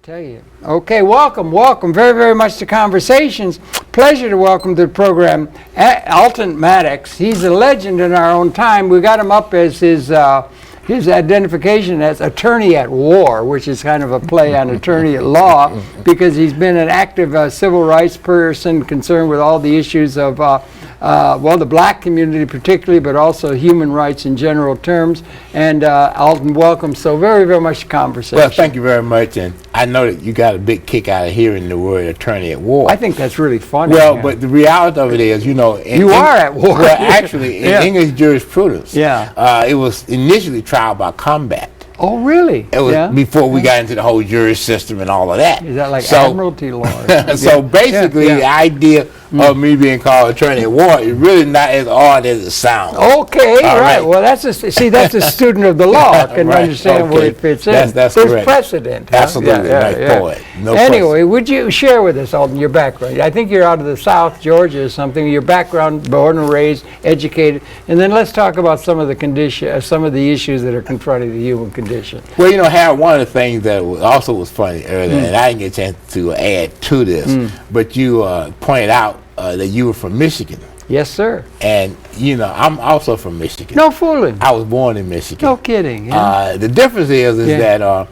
Tell you. Okay, welcome very, very much to Conversations. Pleasure to welcome to the program Alton Maddox. He's a legend in our own time. We got him up as his identification as attorney at war, which is kind of a play on attorney at law, because he's been an active civil rights person concerned with all the issues of the black community particularly, but also human rights in general terms. And Alton, welcome so very, very much to Conversation. Well, thank you very much. And I know that you got a big kick out of hearing the word attorney at war. I think that's really funny. Well, but the reality of it is, you know... You are at war. Well, actually, in English jurisprudence, it was initially trial by combat. Oh, really? It was before we got into the whole jury system and all of that. Is that like admiralty law? So basically, the idea of me being called attorney at war is really not as odd as it sounds. Okay, right. Well, that's a student of the law can understand where it fits in. That's There's correct. Precedent. Absolutely, poet. No anyway, would you share with us, Alton, your background? I think you're out of the South, Georgia or something. Your background, born and raised, educated, and then let's talk about some of the issues that are confronting the human condition. Well, you know, Harold, one of the things that also was funny earlier, and I didn't get a chance to add to this, but you pointed out that you were from Michigan. Yes, sir. And, you know, I'm also from Michigan. No fooling. I was born in Michigan. No kidding. The difference is that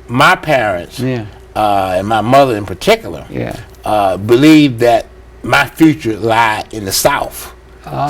my parents, and my mother in particular, believed that my future lied in the South.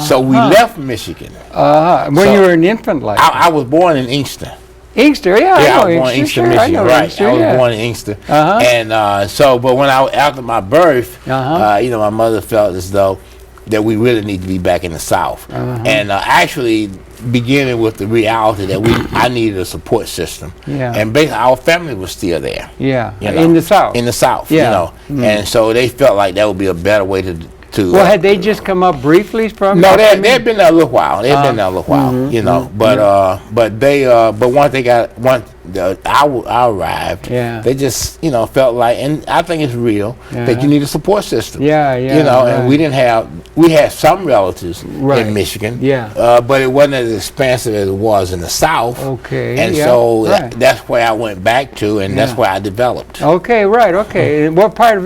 So we left Michigan. When you were an infant like I was born in Inkster. Inkster, I was born in Inkster, Michigan, right? I was born in Inkster, and but when after my birth, you know, my mother felt as though that we really need to be back in the South, and actually beginning with the reality that I needed a support system, and basically our family was still there, you know, in the South, you know, and so they felt like that would be a better way to. Well, had they just come up briefly from? No, they had been there a little while. They had been there a little while, you know. But once I arrived, they just, you know, felt like, and I think it's real, that you need a support system. You know, and we had some relatives in Michigan, but it wasn't as expansive as it was in the South. And so that's where I went back to, and that's where I developed. And what part of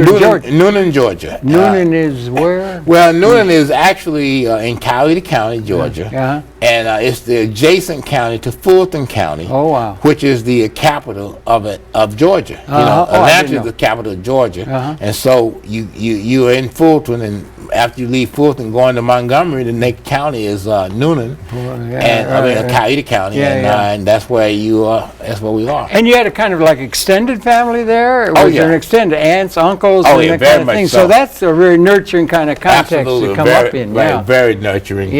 Georgia? Noonan, Georgia. Noonan is where? Well, Noonan is actually in Coweta County, Georgia, and it's the adjacent county to Fulton County. Oh, wow. Which is the capital of Georgia. You know, Atlanta is the capital of Georgia, and so you're in Fulton, and after you leave Fulton, going to Montgomery, the next county is Noonan, Coweta County, and that's where you are. That's where we are. And you had a kind of like extended family there. Was there an extended aunts, uncles, and that kind of thing? So that's a very nurturing kind of context to come up in. Very nurturing.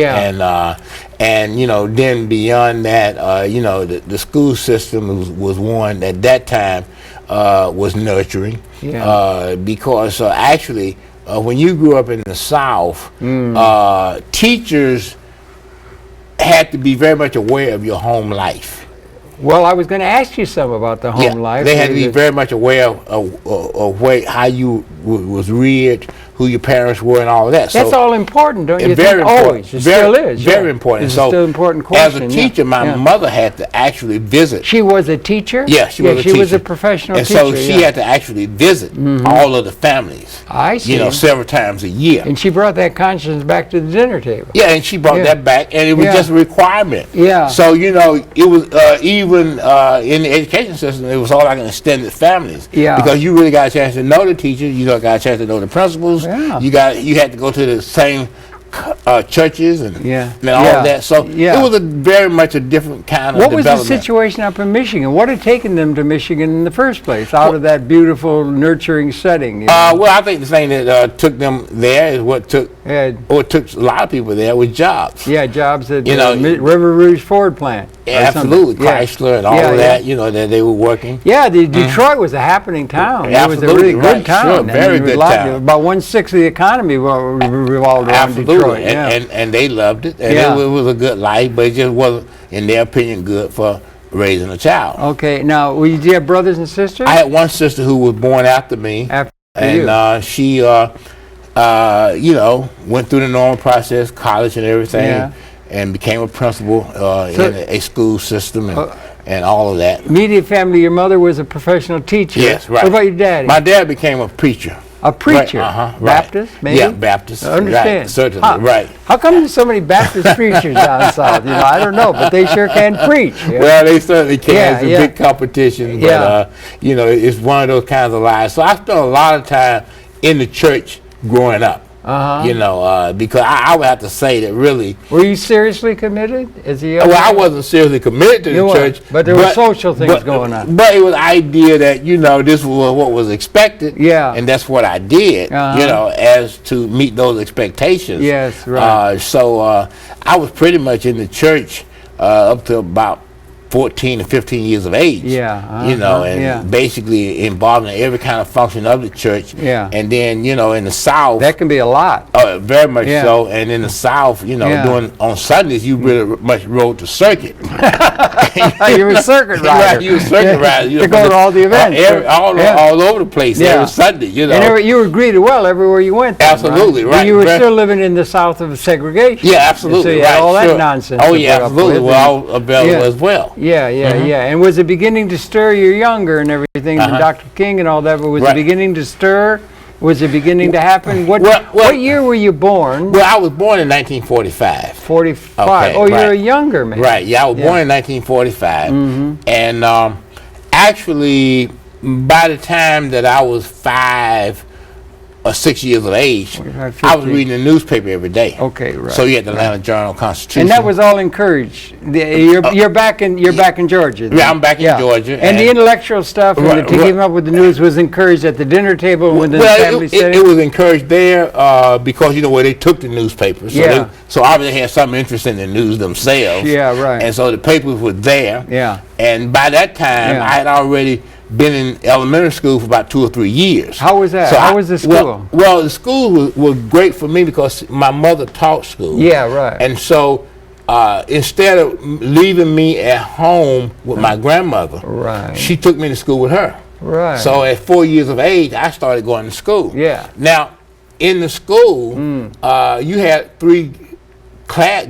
And you know, then beyond that, you know, the school system was one at that time was nurturing, because actually when you grew up in the South, teachers had to be very much aware of your home life. Well, I was going to ask you some about the home life. They had to be very much aware of how you was reared, who your parents were, and all of that. That's all important, don't you think? Very important. Always. It still is. Very important. It's still an important question. As a teacher, my mother had to actually visit. She was a teacher? Yeah, she was a teacher. She was a professional teacher. And so she had to actually visit all of the families. I see. You know, several times a year. And she brought that conscience back to the dinner table. Yeah, and she brought that back, and it was just a requirement. So, you know, it was even in the education system, it was all like an extended families. Because you really got a chance to know the teachers, you got a chance to know the principals, you had to go to the same churches and all of that. So it was very much a different kind of development. What was the situation up in Michigan? What had taken them to Michigan in the first place, out of that beautiful, nurturing setting? You know? Well, I think the thing that took them there is what took a lot of people there was jobs. Jobs at the River Rouge Ford plant. Absolutely, Chrysler and all of that, you know, that they were working. Detroit was a happening town. It was a really good town. Very good town. About 1/6 of the economy revolved around Detroit. And they loved it. And it was a good life, but it just wasn't, in their opinion, good for raising a child. Okay, now, did you have brothers and sisters? I had one sister who was born after me. She, you know, went through the normal process, college and everything, and became a principal in a school system. and all of that. Immediate family, your mother was a professional teacher. Yes, right. What about your daddy? My dad became a preacher. A preacher? Right, right. Baptist, maybe? Yeah, Baptist. I understand. Right, certainly, right. How come there's so many Baptist preachers down south? You know, I don't know, but they sure can preach. Yeah? Well, they certainly can. Yeah, It's a big competition, but, you know, it's one of those kinds of lives. So I spent a lot of time in the church growing up. You know, because I would have to say that really. Were you seriously committed as a young Well, I man? wasn't seriously committed to the church. But there were social things going on. But it was the idea that, you know, this was what was expected. Yeah. And that's what I did, you know, as to meet those expectations. Yes, right. So I was pretty much in the church up to about 14 to 15 years of age. Yeah. You know, and basically involved in every kind of function of the church. Yeah. And then, you know, in the South. That can be a lot. Very much so. And in the South, you know, on Sundays, you really much rode the circuit. You were a circuit rider. Right, you were a circuit rider. You to go to all the events. All over the place, every Sunday, you know. And you were greeted well everywhere you went. Then, absolutely, right. And you were still living in the South of segregation. Yeah, absolutely, so you had all that nonsense. Oh, yeah, absolutely. Well, available as well. Yeah. And was it beginning to stir? You're younger and everything than Dr. King and all that, but was it beginning to stir? Was it beginning to happen? What year were you born? Well, I was born in 1945. 45. Okay, you're a younger man. Right. Yeah, I was born in 1945. And actually, by the time that I was 5 or 6 years of age, I was reading the newspaper every day. Okay, right. So you had the Atlanta Journal-Constitution. And that was all encouraged. You're back in Georgia. Yeah, I'm back in Georgia. And the intellectual stuff and to keep up with the news was encouraged at the dinner table when the family setting? It was encouraged there because, you know, where they took the newspapers. So so obviously they had some interest in the news themselves. Yeah, right. And so the papers were there. Yeah. And by that time, I had already been in elementary school for about 2 or 3 years. How was that? How was the school? Well, the school was great for me because my mother taught school. Yeah, right. And so instead of leaving me at home with my grandmother, she took me to school with her. Right. So at 4 years of age, I started going to school. Yeah. Now, in the school, you had 3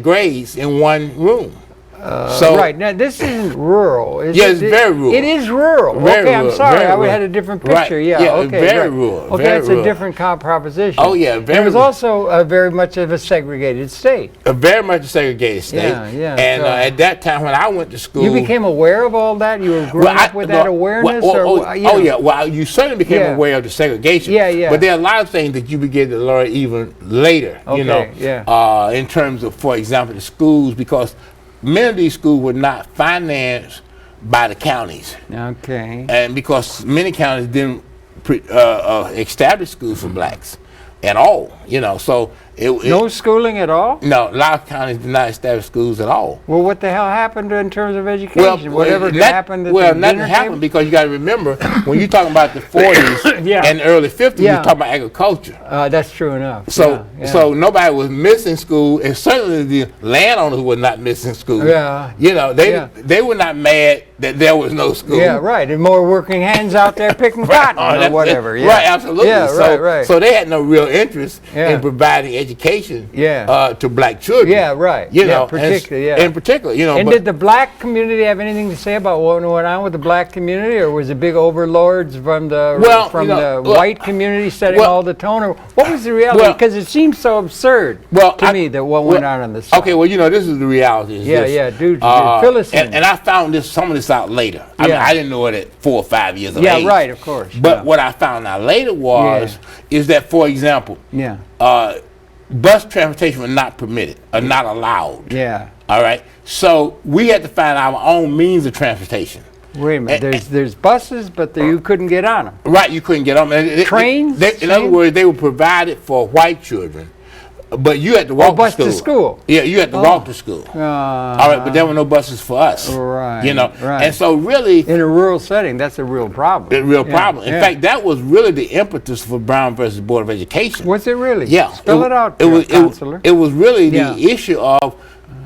grades in one room. Right. Now, this isn't rural. It's very rural. It is rural. Very rural. I'm sorry. I had a different picture. Right. Okay, very rural. Okay, very it's rural. A different proposition. Oh, yeah. It was also very much of a segregated state. Very much a segregated state. Yeah. And at that time when I went to school... You became aware of all that? You were growing up with that awareness? Yeah. Well, you certainly became aware of the segregation. Yeah. But there are a lot of things that you begin to learn even later, you know, in terms of, for example, the schools, because many of these schools were not financed by the counties. Okay. And because many counties didn't establish schools for blacks at all, you know, so no schooling at all? No, a lot of counties did not establish schools at all. Well, what the hell happened in terms of education? Whatever happened at the nothing happened because you got to remember, when you're talking about the 40s and the early 50s, you're talking about agriculture. That's true enough. So nobody was missing school, and certainly the landowners were not missing school. Yeah. You know, they were not mad that there was no school. Yeah, right. And more working hands out there picking cotton or whatever. Right, absolutely. Yeah, right. So they had no real interest in providing education to black children. Yeah, right. You know, in particular, you know. And did the black community have anything to say about what went on with the black community, or was it big overlords from the white community setting all the tone, or what was the reality? Because it seems so absurd to me that what went on the side. Okay, well, you know, this is the reality. Dude, fill us in. And I found some of this out later. I mean, I didn't know it at 4 or 5 years of age. Yeah, right, of course. But what I found out later is that, for example, bus transportation was not permitted or not allowed. Yeah. All right. So we had to find our own means of transportation. Wait a minute. There's buses, but you couldn't get on them. Right. You couldn't get on them. Trains? In other words, they were provided for white children. But you had to walk to school. Yeah, you had to walk to school. All right, but there were no buses for us. Right. You know, and so really, in a rural setting, that's a real problem. A real problem. In fact, that was really the impetus for Brown versus Board of Education. Was it really? Yeah. Spell it out, Counselor. It was really the issue of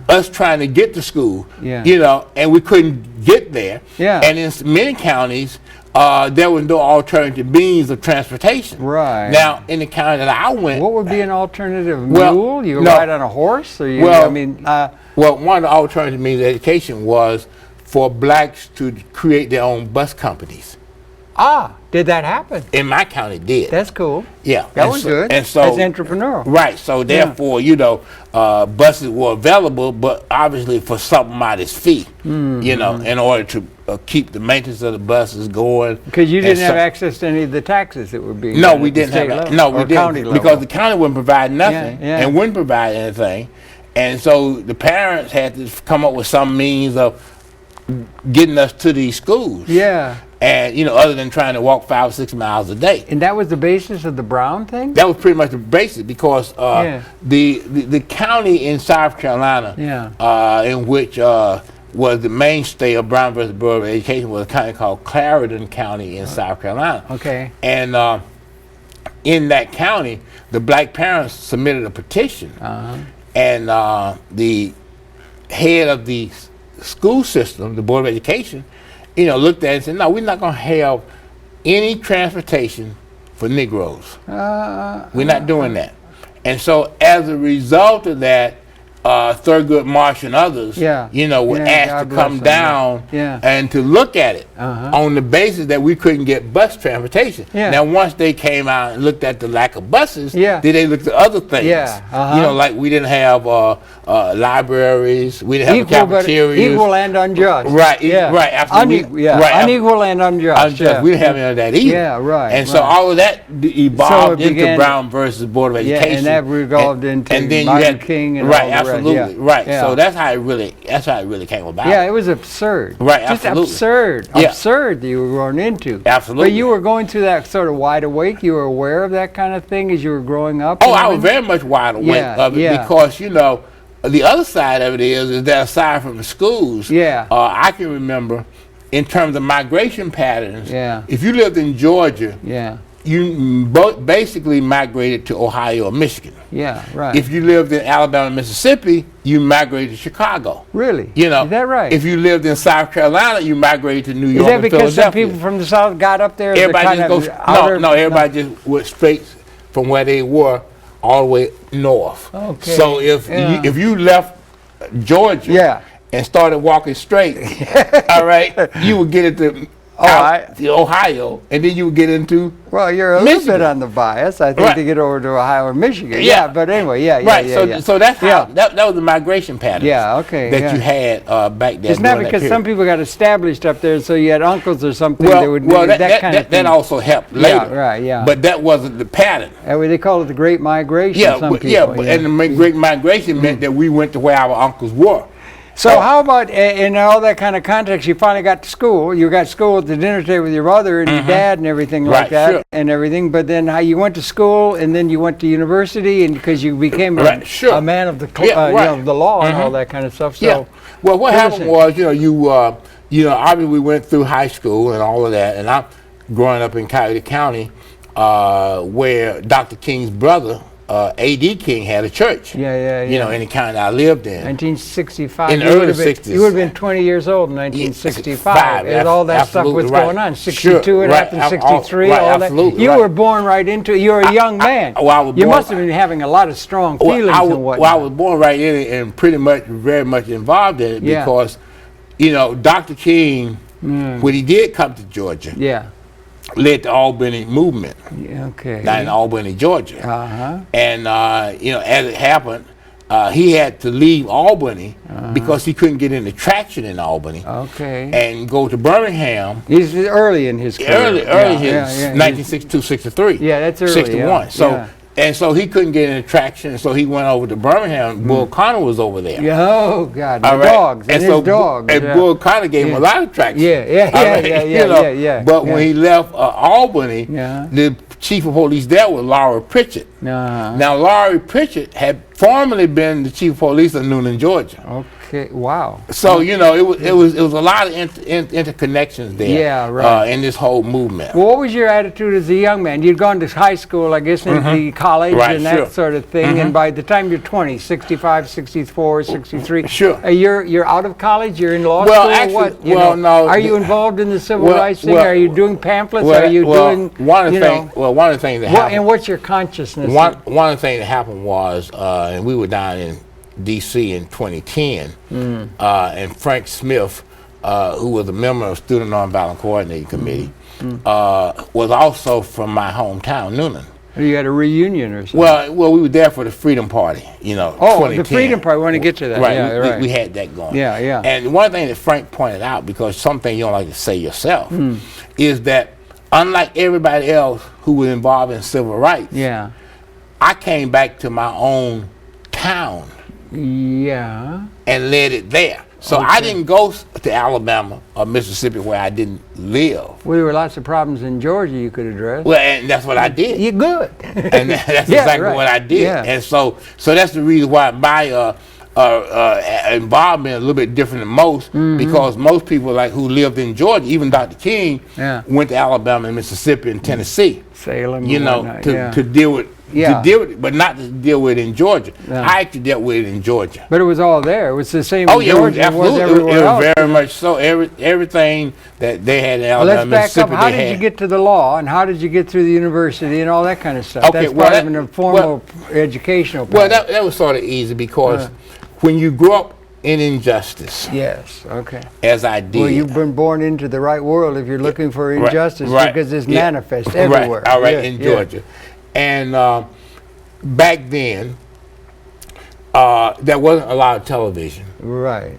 us trying to get to school. Yeah. You know, and we couldn't get there. Yeah. And in many counties, there was no alternative means of transportation. Right. Now, in the county that I went... What would be an alternative? Mule? You ride on a horse? Or one of the alternative means of education was for blacks to create their own bus companies. Ah, did that happen? In my county, it did. That's cool. Yeah, that was good. And so, as entrepreneurial, right? So therefore, you know, buses were available, but obviously for some modest fee, you know, in order to keep the maintenance of the buses going. Because you didn't have access to any of the taxes that would be. No, we didn't have. No, we didn't, because the county wouldn't provide nothing and wouldn't provide anything, and so the parents had to come up with some means of getting us to these schools. Yeah. And, you know, other than trying to walk 5 or 6 miles a day. And that was the basis of the Brown thing? That was pretty much the basis, because the county in South Carolina, in which was the mainstay of Brown versus Board of Education, was a county called Clarendon County in South Carolina. Okay. And in that county, the black parents submitted a petition. And the head of the school system, the Board of Education, you know, looked at it and said, no, we're not going to have any transportation for Negroes. We're not doing that. And so as a result of that, Thurgood Marsh and others, you know, were asked to come down and to look at it on the basis that we couldn't get bus transportation. Now, once they came out and looked at the lack of buses, then they looked at other things. You know, like we didn't have libraries, we didn't have cafeterias. Equal and unjust. Right, right, absolutely. Unequal and unjust. We didn't have any of that either. And so all of that evolved into Brown versus Board of Education. And that evolved into Martin King and all the rest. Absolutely, right. So that's how it really came about. Yeah, it was absurd. Right, just absolutely. absurd that you were going into. Absolutely. But you were going through that sort of wide awake. You were aware of that kind of thing as you were growing up. Oh, I was very much wide awake of it, because, you know, the other side of it is that aside from the schools, I can remember in terms of migration patterns. If you lived in Georgia, you basically migrated to Ohio or Michigan. If you lived in Alabama and Mississippi, you migrated to Chicago. Really? You know, is that right? If you lived in South Carolina, you migrated to New York. Is that and because some Philadelphia. people from the South got up there? Everybody everybody just went straight from where they were all the way north. Okay. So if you left Georgia and started walking straight, all right, you would get into Ohio, and then you would get into you're a little bit on the bias, I think, to get over to Ohio or Michigan. But anyway, So that's how that was the migration pattern. That you had back then. It's not because some people got established up there, so you had uncles or something that would that kind of thing. That also helped later. But that wasn't the pattern. They call it the Great Migration. And the Great Migration meant that we went to where our uncles were. So how about in all that kind of context, you finally got to school. You got school at the dinner table with your mother and your dad and everything like that and everything. But then how you went to school and then you went to university, and because you became a man of the the law and all that kind of stuff. So well, what happened was, obviously we went through high school and all of that, and I'm growing up in Coyote County, where Dr. King's brother, A.D. King, had a church. You know, in the county I lived in. 1965. In the early 60s. You would have been 20 years old in 1965. And all that stuff was going on. 62, it happened, 63, all that. You were born right into it. You were a young man. You must have been having a lot of strong feelings and whatnot. Well, I was born right in it and pretty much very much involved in it because, you know, Dr. King, when he did come to Georgia, led the Albany movement down in Albany, Georgia. And, as it happened, he had to leave Albany because he couldn't get any traction in Albany. And go to Birmingham. He's early in his career. Early in his 1962, 63. That's early. 61. And so he couldn't get any traction, so he went over to Birmingham. Bull Connor was over there. Oh, God, the dogs, and his dogs. And Bull Connor gave him a lot of traction. But when he left Albany, the chief of police there was Laurie Pritchett. Now, Laurie Pritchett had formerly been the chief of police of Noonan, Georgia. Wow. So it was a lot of interconnections there. In this whole movement. Well, what was your attitude as a young man? You'd gone to high school, I guess, and the college and that sort of thing. And by the time you're 20, 65, 64, 63, you're out of college. You're in law school. Actually, no. Are you involved in the civil rights thing? Are you doing pamphlets? Are you doing? One of the things that happened. And what's your consciousness? One of the things that happened was, and we were down in D.C. in 2010, and Frank Smith who was a member of Student Nonviolent Coordinating Committee, was also from my hometown, Noonan. You had a reunion or something? Well, we were there for the Freedom Party, you know. Oh, the Freedom Party. We want to get to that. Right, Yeah, we had that going. Yeah, yeah. And one thing that Frank pointed out, because something you don't like to say yourself, is that unlike everybody else who was involved in civil rights, I came back to my own town and led it there. So I didn't go to Alabama or Mississippi where I didn't live. Well, there were lots of problems in Georgia you could address. Well, and that's what I did. You're good. And that's exactly what I did. Yeah. And so that's the reason why my involvement is a little bit different than most, because most people like who lived in Georgia, even Dr. King, went to Alabama and Mississippi and Tennessee. Salem, you know, to deal with. To deal with it, but not to deal with it in Georgia. I actually dealt with it in Georgia. But it was all there. It was the same in Georgia it was everywhere it was else. very much so. Everything that they had in Alabama, let's back up. How did you get to the law, and how did you get through the university and all that kind of stuff? Okay, that's part of an informal educational part. Well, that was sort of easy because when you grew up in injustice. Yes, okay. As I did. Well, you've been born into the right world if you're looking for injustice because it's manifest everywhere. All right, in Georgia. And back then, there wasn't a lot of television. Right.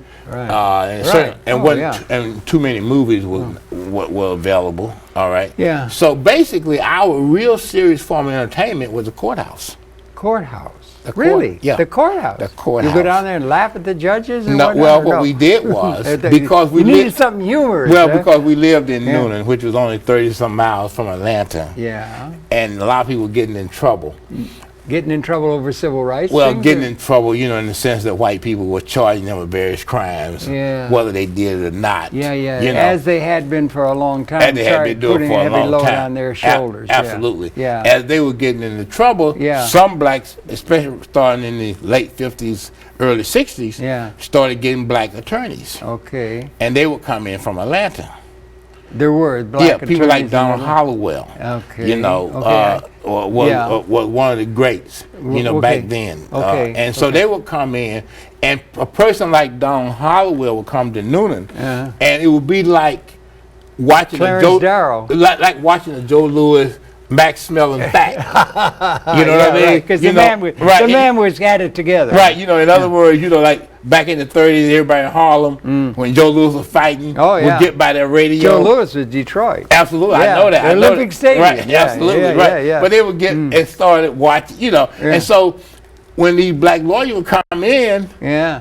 And too many movies were available. All right. Yeah. So basically, our real serious form of entertainment was the courthouse. Courthouse. Really? Yeah. The courthouse. The courthouse. You go down there and laugh at the judges? And what we did was because we needed something humorous. Well, because we lived in Noonan, which was only 30-some miles from Atlanta. Yeah. And a lot of people were getting in trouble. Getting in trouble over civil rights? Well, getting in trouble, you know, in the sense that white people were charging them with various crimes, whether they did it or not. Yeah, yeah. You know? As they had been for a long time. As they had been doing for a long load time. on their shoulders. Absolutely. Yeah. As they were getting into trouble, some blacks, especially starting in the late 50s, early 60s, started getting black attorneys. Okay. And they would come in from Atlanta. There were black attorneys. People like Donald Hollowell. Okay. You know, was one of the greats, you know, back then. And so they would come in, and a person like Donald Hollowell would come to Noonan, and it would be like watching like watching a Joe Louis Max smelling fat. You know what I mean? Because the man was had it together. Right. You know, in other words, you know, like back in the 30s, everybody in Harlem, when Joe Louis was fighting, would get by their radio. Joe Louis was Detroit. Absolutely, I know that. The Olympic Stadium. Right, absolutely, right. But they would get and started watching, you know, and so when these black lawyers would come in,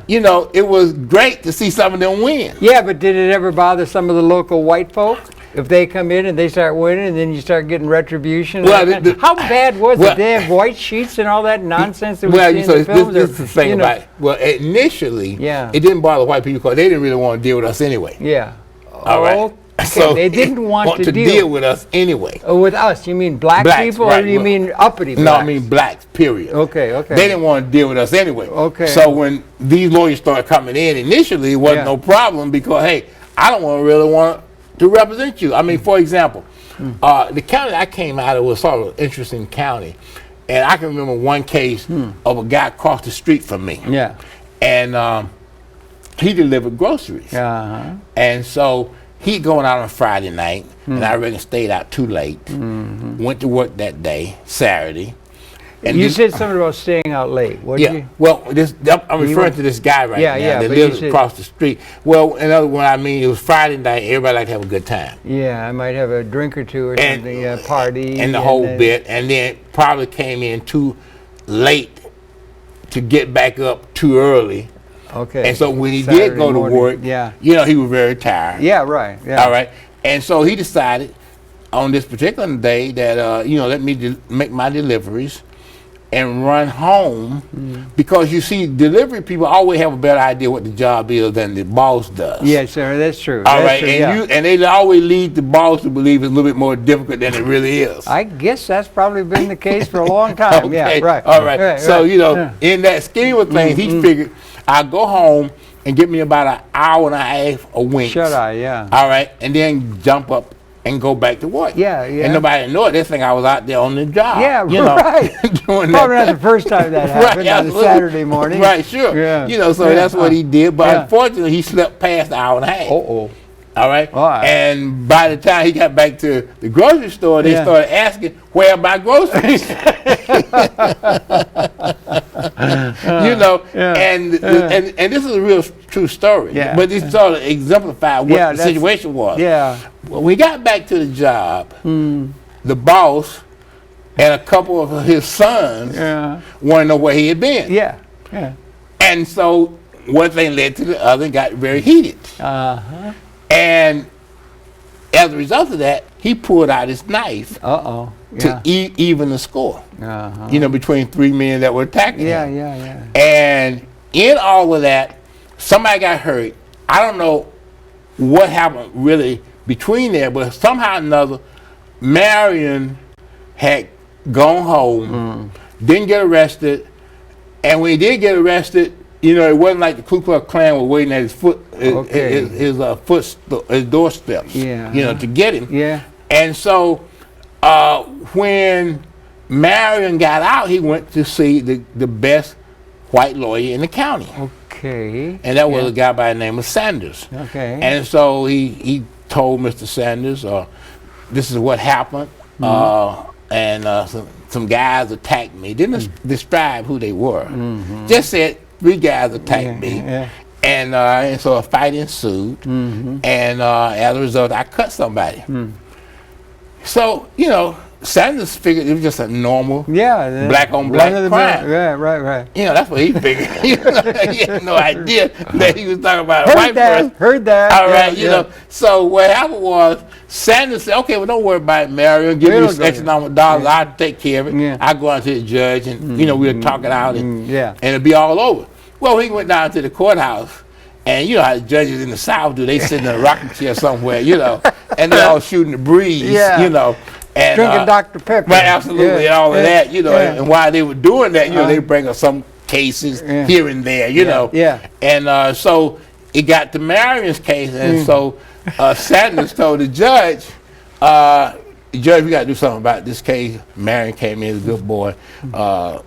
you know, it was great to see some of them win. Yeah, but did it ever bother some of the local white folk? If they come in and they start winning, and then you start getting retribution. Well, how bad was it? They have white sheets and all that nonsense that we see in the films. This is the thing about it. Well, initially, it didn't bother white people because they didn't really want to deal with us anyway. Yeah. All right. Okay. So they didn't want to deal with us anyway. With us, you mean blacks people, or you mean uppity blacks? No, I mean blacks. Period. Okay. They didn't want to deal with us anyway. Okay. So when these lawyers started coming in, initially it wasn't no problem because hey, I don't really want to represent you. I mean, for example, the county I came out of was sort of an interesting county, and I can remember one case of a guy across the street from me. Yeah. And he delivered groceries. And so he going out on Friday night, and I reckon stayed out too late. Went to work that day, Saturday. And you said something about staying out late. What did you? Well, I'm referring to this guy right now that lives across the street. Well, in other words, I mean, it was Friday night. Everybody like to have a good time. Yeah, I might have a drink or two or something, a party. And the whole bit. And then probably came in too late to get back up too early. Okay. And so when he did go to work, you know, he was very tired. Yeah, right. Yeah. All right. And so he decided on this particular day that, you know, let me make my deliveries and run home because you see, delivery people always have a better idea what the job is than the boss does. Yes, sir, that's true. All right, and they always lead the boss to believe it's a little bit more difficult than it really is. I guess that's probably been the case for a long time. Okay. Yeah, right. All right. So you know, in that scheme of things, he figured I'll go home and get me about an hour and a half of winks. Shut eye, yeah. All right, and then jump up and go back to work. Yeah, yeah. And nobody knew it. They think I was out there on the job. Yeah, you know, right. doing Probably that. not the first time that happened on a Saturday morning. Right, sure. Yeah. You know, so that's what he did. But unfortunately, he slept past the hour and a half. Uh-oh. All right? And by the time he got back to the grocery store, they started asking, where are my groceries? You know, and this is a real true story. Yeah. But this sort of exemplified what the situation was. Yeah. When we got back to the job, the boss and a couple of his sons wanted to know where he had been. Yeah. Yeah. And so one thing led to the other and got very heated. Uh-huh. And as a result of that, he pulled out his knife to even the score. You know, between three men that were attacking him. Yeah. And in all of that, somebody got hurt. I don't know what happened really between there, but somehow or another, Marion had gone home, didn't get arrested, and when he did get arrested, you know, it wasn't like the Ku Klux Klan was waiting at his his doorsteps, you know, to get him. Yeah. And so when Marion got out, he went to see the best white lawyer in the county. Okay. And that was a guy by the name of Sanders. Okay. And so he told Mr. Sanders, this is what happened, and some guys attacked me. Didn't describe who they were. Just said 3 guys attacked me. And so a fight ensued, and as a result, I cut somebody. So, you know, Sanders figured it was just a normal black on black crime. Yeah, right. You know, that's what he figured. You know, he had no idea that he was talking about a white person. Heard that. All right, you know. So what happened was Sanders said, okay, well, don't worry about it, Marion. Give me X number of dollars. I'll take care of it. I'll go out to the judge, and, you know, we'll talk it out, and it'll be all over. Well, he went down to the courthouse, and you know how the judges in the South do. They sit in a rocking chair somewhere, you know, and they're all shooting the breeze, you know. And, drinking Dr. Pepper. Right, absolutely, and all of that, you know. And while they were doing that, you know, they bring up some cases here and there, you know. And so it got to Marion's case, and so Sanders told the judge, Judge, we got to do something about this case. Marion came in, he's a good boy.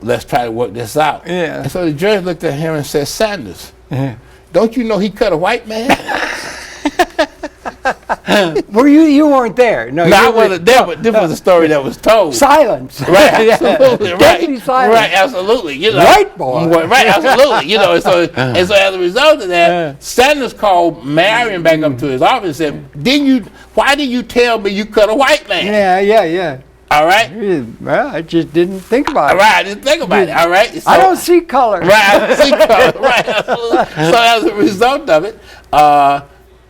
Let's try to work this out. And so the judge looked at him and said, Sanders, don't you know he cut a white man? Were you weren't there? No, I wasn't there, but this was a story that was told. Silence. Right, absolutely. Definitely silence. Right, absolutely. You know, white boy. Right, absolutely. You know, and so as a result of that, Sanders called Marion back up to his office and said, why didn't you tell me you cut a white man? Yeah. All right? Well, I just didn't think about it. All right, I didn't think about it. All right? So, I don't see color. Right, I don't see color. Right, absolutely. So as a result of it,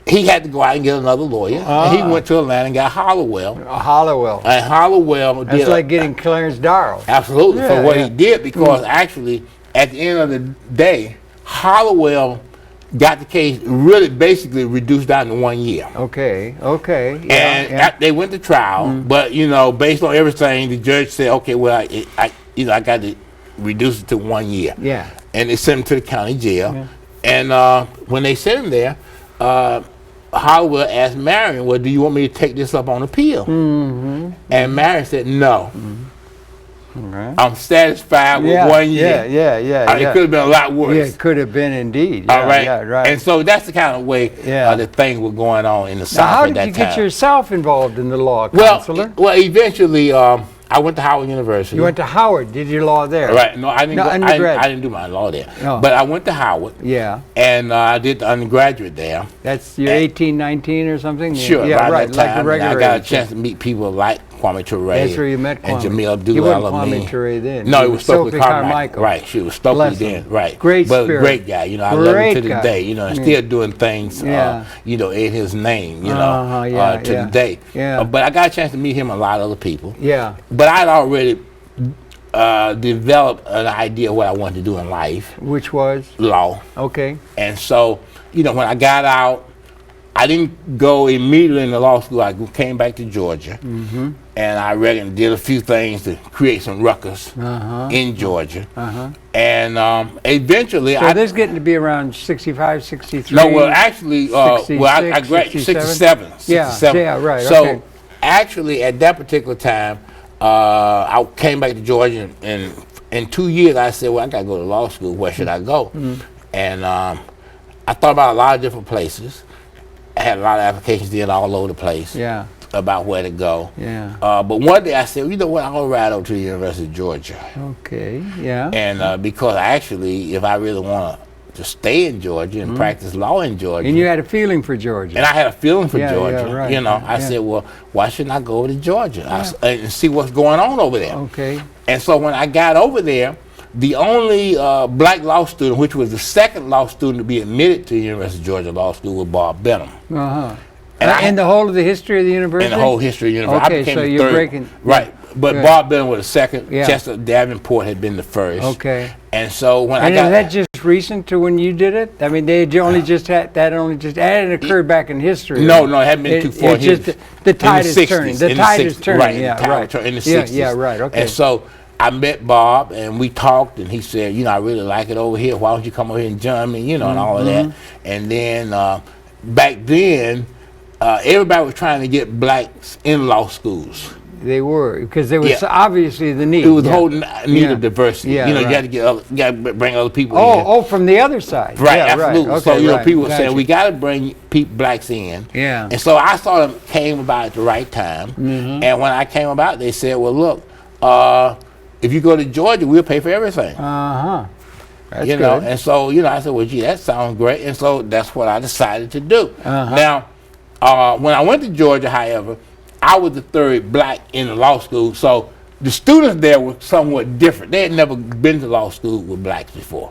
he had to go out and get another lawyer. And he went to Atlanta and got Hollowell. And Hollowell That's like getting Clarence Darrow. Absolutely, for what he did, because actually, at the end of the day, Hollowell got the case really basically reduced down to 1 year. Okay. And they went to trial, but, you know, based on everything, the judge said, okay, well, I got to reduce it to 1 year. And they sent him to the county jail. And when they sent him there, Hollowell asked Marion, well, do you want me to take this up on appeal? And Marion said, no. I'm satisfied with 1 year. It could have been a lot worse. Yeah, it could have been indeed. All right. And so that's the kind of way the things were going on in the South now, at that time. how did you get yourself involved in the law, Counselor? Well, eventually, I went to Howard University. You went to Howard, did your law there? Right. No, I didn't. I didn't do my law there. But I went to Howard. And I did the undergraduate there. That's your 18, 19 or something? Sure. Yeah, right. That like time, a regular I got a age. chance to meet people like Kwame Ture. That's where you met Kwame. And Jamil Abdul You weren't Alameen. Kwame Ture then. No, it was Stokely Carmichael. Right. She was Stokely then. Right. Great but spirit. Great guy. You know, I love him to this day. You know, and still doing things. You know, in his name. You know, to the day. But I got a chance to meet him and a lot of other people. But I'd already developed an idea of what I wanted to do in life. Which was? Law. Okay. And so, you know, when I got out, I didn't go immediately into law school. I came back to Georgia. And I reckon did a few things to create some ruckus in Georgia. And eventually... So this getting to be around 65, 63? No, well, actually, I graduated 67. Yeah, right, So, okay. actually, at that particular time, I came back to Georgia, and in 2 years, I said, well, I got to go to law school. Where should I go? And I thought about a lot of different places. I had a lot of applications in all over the place about where to go. But one day I said, you know what, I'll ride over to the University of Georgia. And because actually, if I really want to stay in Georgia and practice law in Georgia. And you had a feeling for Georgia. And I had a feeling for Georgia. You know, I said, well, why shouldn't I go over to Georgia and see what's going on over there? And so when I got over there, the only black law student, which was the second law student to be admitted to the University of Georgia Law School, was Bob Benham. And in the whole of the history of the university? In the whole history of the university. I became so the you're third. breaking... But Bob Benham was the second. Chester Davenport had been the first. And so when I got... And is that just recent to when you did it? I mean, they only just had... That hadn't occurred back in history. No, it hadn't been too far. It's just the tide is turning. The tide is turning. Right, in the 60s. And so I met Bob, and we talked, and he said, you know, I really like it over here. Why don't you come over here and join me, you know, and all of that. And then back then, everybody was trying to get blacks in law schools. They were, because there was obviously the need. It was the whole need of diversity. You know, you got to bring other people in. Oh, from the other side. Right, absolutely. So, you know, people were saying, we got to bring blacks in. And so I sort of came about at the right time. And when I came about, they said, well, look, if you go to Georgia, we'll pay for everything. That's you know, and so, you know, I said, well, gee, that sounds great. And so that's what I decided to do. Now, when I went to Georgia, however, I was the third black in the law school, so the students there were somewhat different. They had never been to law school with blacks before,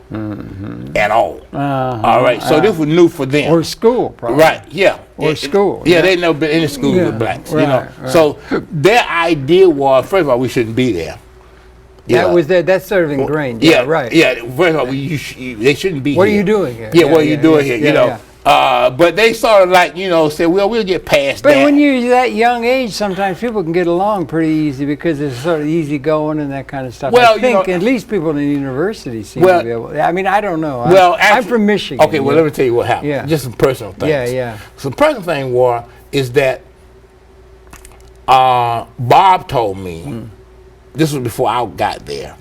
at all. All right, so this was new for them. Or school, probably. Right, Or school. They'd never been in the school with blacks, you know. So their idea was, first of all, we shouldn't be there. That's sort of ingrained. First of all, they shouldn't be here. What are you doing here? What are you doing here, you know. But they sort of like, you know, say, well, we'll get past that. But when you're that young age, sometimes people can get along pretty easy because it's sort of easy going and that kind of stuff. Well, I think at least people in the university seem to be able. I mean, I don't know. I'm from Michigan. Okay, well, let me tell you what happened. Just some personal things. So the personal thing is that Bob told me, this was before I got there.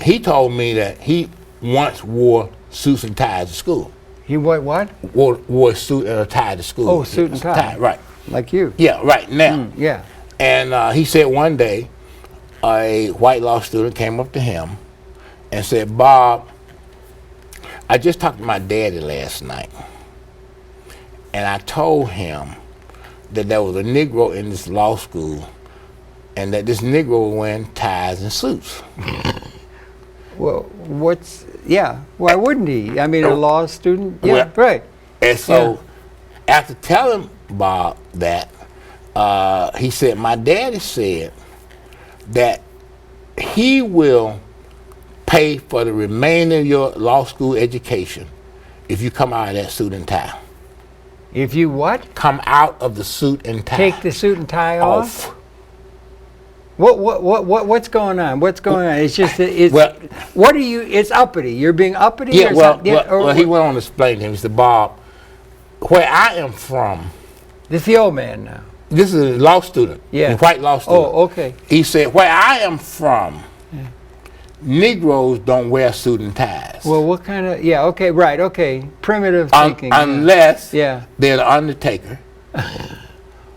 He told me that he once wore suits and ties to school. He what? Wore a suit and a tie to school. Oh, suit and tie. Right. Like you. Yeah, right, now. And he said one day, a white law student came up to him and said, Bob, I just talked to my daddy last night, and I told him that there was a Negro in this law school and that this Negro was wearing ties and suits. Well, why wouldn't he? I mean, a law student? Right. And so, after telling Bob that, he said, my daddy said that he will pay for the remainder of your law school education if you come out of that suit and tie. If you what? Come out of the suit and tie. Take the suit and tie off? What's going on? What's going on? It's just what are you? It's uppity. You're being uppity. He went on to explain to him. He said, Bob, where I am from. This is the old man now. This is a law student. A white law student. Oh, okay. He said, where I am from, Negroes don't wear suit and ties. Well, what kind of? Okay. Primitive thinking. Unless they're the undertaker,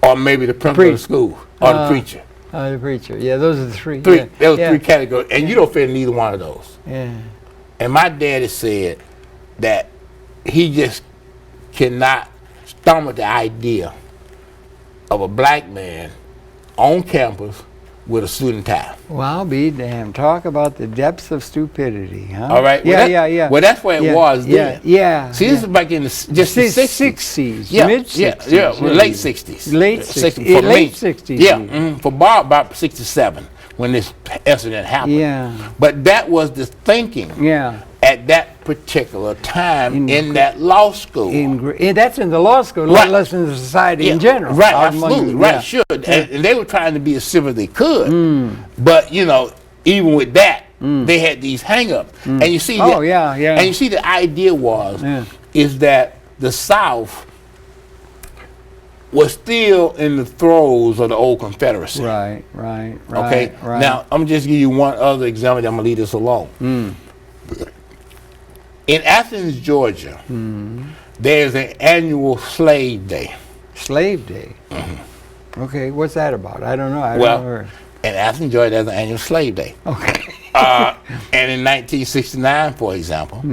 or maybe the principal of school, or the preacher. The preacher. Those are the three. Those three categories, and you don't fit in either one of those. And my daddy said that he just cannot stomach the idea of a black man on campus with a suit and tie. Well, I'll be damned. Talk about the depths of stupidity, huh? All right. Well, that's where it was then. See, this is back in the 60s. Mid-60s. Late 60s. Late 60s. For Bob, about 67 when this incident happened. But that was the thinking at that particular time in that law school. That's in the law school, not less in the society in general. Right, absolutely. Right, sure. And they were trying to be as civil as they could. But, you know, even with that, they had these hang-ups. And you see and you see the idea is that the South was still in the throes of the old Confederacy. Right. Okay. Right. Now I'm gonna just give you one other example. I'm gonna leave this alone. In Athens, Georgia, there's an annual Slave Day. Slave Day. Okay, what's that about? I don't know. I Well, never heard. in Athens, Georgia, there's an annual Slave Day. Okay. And in 1969, for example,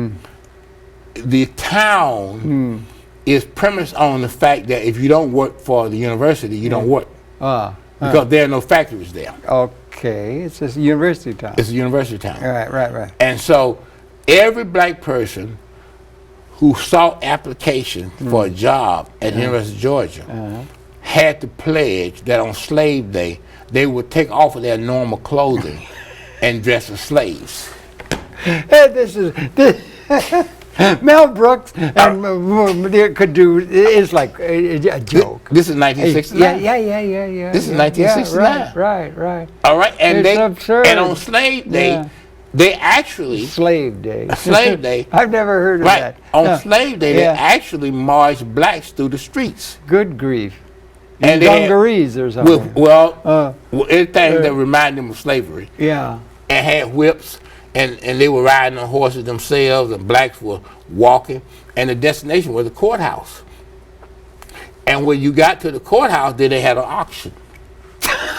the town is premised on the fact that if you don't work for the university, you don't work. Because there are no factories there. Okay, it's a university town. It's a university town. Right. And so every black person who sought application for a job at the University of Georgia had to pledge that on Slave Day, they would take off of their normal clothing and dress as slaves. This Mel Brooks and could do is like a joke. This is 1969. Yeah. This is 1969. Right. All right, and It's absurd. and on Slave Day, they actually Slave Day. Slave Day. I've never heard of that. On Slave Day, they actually marched blacks through the streets. Good grief. And dungarees or something. Anything that reminded them of slavery. Yeah. And had whips, and they were riding on horses themselves, and blacks were walking, and the destination was the courthouse. And when you got to the courthouse, then they had an auction.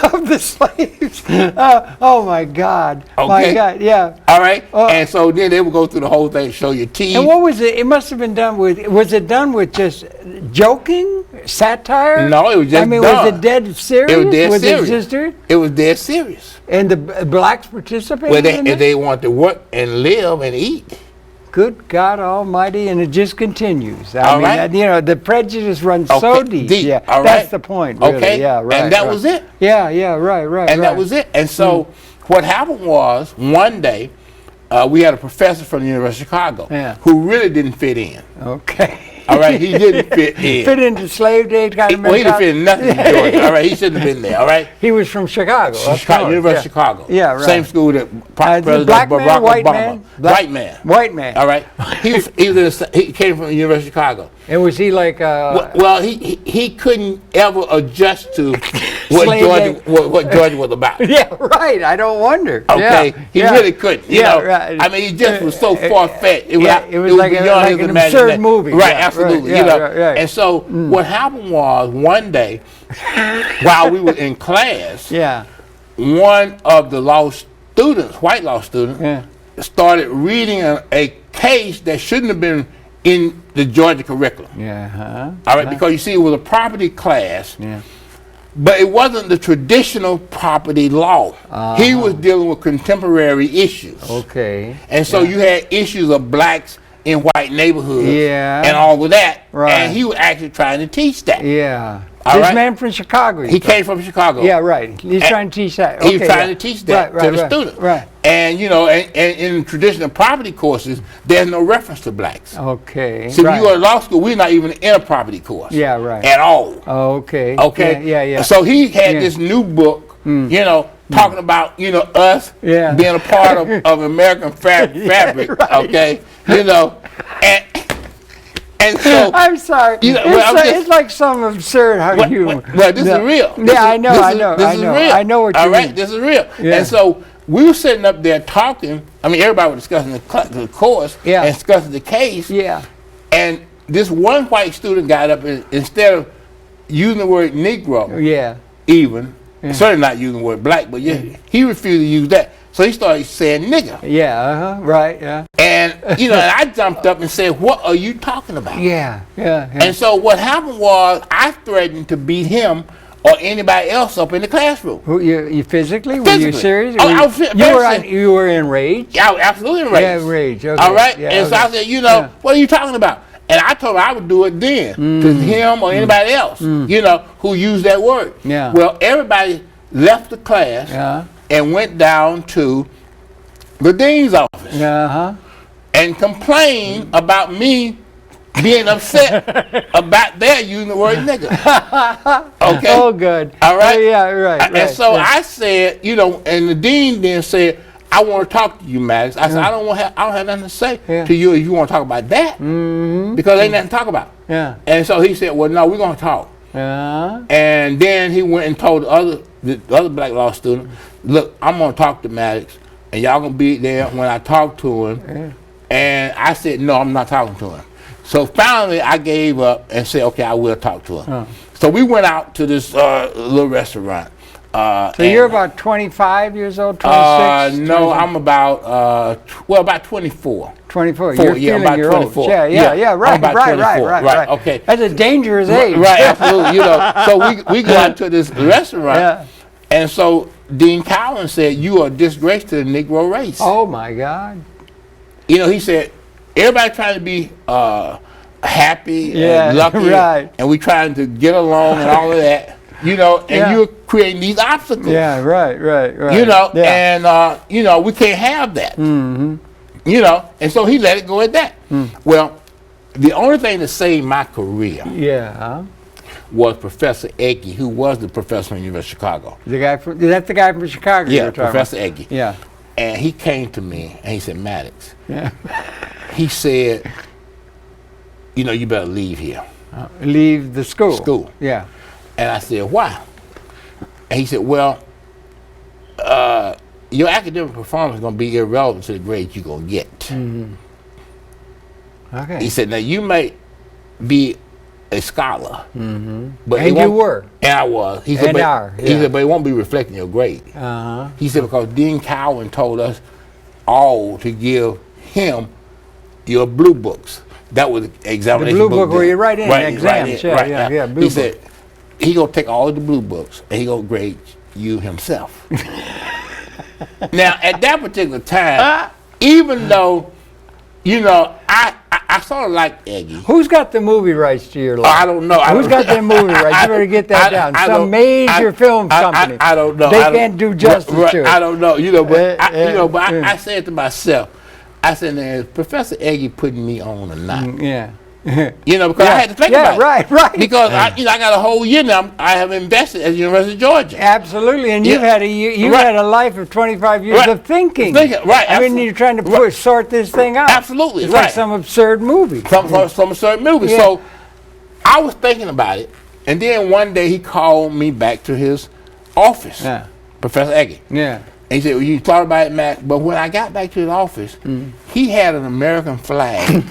Of the slaves. Oh my God. Okay. My God, yeah. All right. And so then they would go through the whole thing, show your teeth. And what was it? It must have been done with, was it done with just joking? Satire? No, it was just was it dead serious? It was dead serious. It just It was dead serious. And the blacks participated in it? They wanted to work and live and eat. Good God Almighty, and it just continues. All right. The prejudice runs so deep. Yeah, all that's right. the point. Really. Okay. Yeah, right. And that was it. Yeah, right. And that was it. And so what happened was one day we had a professor from the University of Chicago who really didn't fit in. Okay. All right, he didn't fit in. Fit into Slave Day kind of Well, he didn't fit in nothing in Georgia. All right, he shouldn't have been there. All right. He was from Chicago. University of Chicago. Yeah, right. Same school that President black man, Barack white Obama. man? White man. All right. He came from the University of Chicago. And was he like? Well, he couldn't ever adjust to what Georgia was about. Yeah, right. I don't wonder. Okay, he really couldn't. You know, right. I mean, he just was so far fetched. It was like an absurd movie. Right, absolutely. Right. And so what happened was one day, while we were in class, one of the white law students, started reading a case that shouldn't have been in the Georgia curriculum. All right, because you see, it was a property class. But it wasn't the traditional property law. He was dealing with contemporary issues. Okay. And so you had issues of blacks in white neighborhoods and all of that. Right. And he was actually trying to teach that. Yeah. All this right? man from Chicago. He came from Chicago. Yeah, right. He's trying to teach that. He was trying to teach that to the students. Right. And and in traditional property courses, there's no reference to blacks. Okay. So when you go to law school, we're not even in a property course. Yeah, right. At all. Okay. Okay. Yeah. So he had this new book, talking about us being a part of American fabric. Right. Okay. And so I'm sorry. It's like some absurd humor. Well, this is real. I know. This is real. I know what you mean. All right, this is real. Yeah. And so we were sitting up there talking. I mean, everybody was discussing the course and discussing the case. Yeah. And this one white student got up and instead of using the word Negro, certainly not using the word black, but he refused to use that. So he started saying nigger. Yeah, right, yeah. And, and I jumped up and said, what are you talking about? Yeah. And so what happened was I threatened to beat him or anybody else up in the classroom. You physically? Were you serious? You were enraged? Yeah, I was absolutely enraged. Yeah, enraged, okay. All right? Yeah, and so I said, what are you talking about? And I told him I would do it then to him or anybody else, who used that word. Yeah. Well, everybody left the class and went down to the dean's office and complained about me being upset about their using the word nigger. Okay? Oh, good. All right? Right. And so I said, and the dean then said, I want to talk to you, Maddox. I said, I don't have nothing to say to you if you want to talk about that because ain't nothing to talk about. Yeah. And so he said, well, no, we're going to talk. And then he went and told the other black law student, look, I'm going to talk to Maddox, and y'all going to be there when I talk to him. And I said, no, I'm not talking to him. So finally, I gave up and said, okay, I will talk to him. So we went out to this little restaurant. So you're about 25 years old, 26? No, I'm about, about 24. 24. You're feeling about your 24. old. Yeah, right. Okay. That's a dangerous age. Right, absolutely. So we go out to this restaurant, and so Dean Cowan said, "You are a disgrace to the Negro race." Oh my God. He said, everybody trying to be happy and lucky, and we trying to get along and all of that. And you're creating these obstacles. Yeah, right. And we can't have that. And so he let it go at that. Well, the only thing that saved my career was Professor Eggy, who was the professor from the University of Chicago. That's the guy from Chicago? Yeah, Professor Eggy. Yeah. And he came to me and he said, Maddox, he said, you better leave here. Leave the school? School. Yeah. And I said, why? And he said, well, your academic performance is going to be irrelevant to the grades you're going to get. Okay. He said, now you may be a scholar. But and you were. And I was. He said, but it won't be reflecting your grade. He said, because Dean Cowan told us all to give him your blue books. That was the examination book. The blue book where you write in exams. Blue he said, he going to take all of the blue books and he going to grade you himself. Now, at that particular time, even though, I sort of like Eggy. Who's got the movie rights to your life? I don't know. Who's got the movie rights? You better get that down. Some major film company. I don't know. They can't do justice to it. I don't know. I said to myself, I said, now, is Professor Eggy putting me on or not? Because I had to think about it. Right. Because I got a whole year now. I have invested at the University of Georgia. Absolutely, and you've had a life of 25 years of thinking. Right. I mean, you're trying to sort this thing out. Absolutely, it's like some absurd movie. Some absurd movie. So I was thinking about it, and then one day he called me back to his office, Professor Eggy. And he said, well, you thought about it, Matt, but when I got back to his office, he had an American flag